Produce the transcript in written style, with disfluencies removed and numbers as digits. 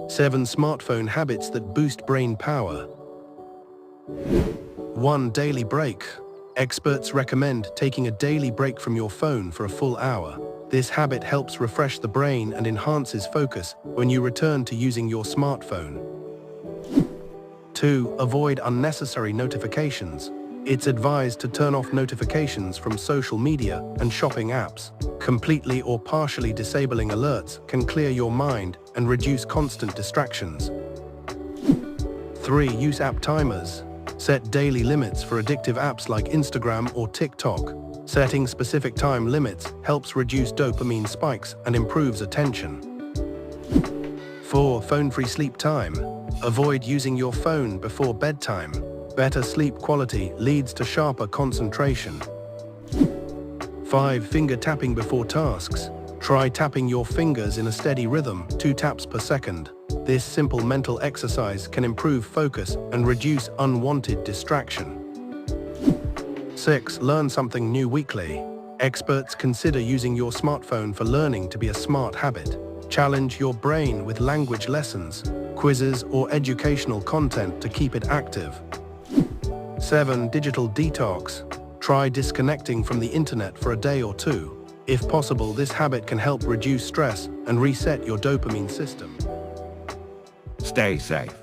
7 smartphone habits that boost brain power. 1. Daily break. Experts recommend taking a daily break from your phone for a full hour. This habit helps refresh the brain and enhances focus when you return to using your smartphone. 2. Avoid unnecessary notifications. It's advised to turn off notifications from social media and shopping apps. Completely or partially disabling alerts can clear your mind and reduce constant distractions. 3. Use app timers. Set daily limits for addictive apps like Instagram or TikTok. Setting specific time limits helps reduce dopamine spikes and improves attention. 4. Phone-free sleep time. Avoid using your phone before bedtime. Better sleep quality leads to sharper concentration. 5. Finger tapping before tasks. Try tapping your fingers in a steady rhythm, 2 taps per second. This simple mental exercise can improve focus and reduce unwanted distraction. 6. Learn something new weekly. Experts consider using your smartphone for learning to be a smart habit. Challenge your brain with language lessons, quizzes, or educational content to keep it active. 7. Digital detox. Try disconnecting from the internet for a day or two. If possible, this habit can help reduce stress and reset your dopamine system. Stay safe.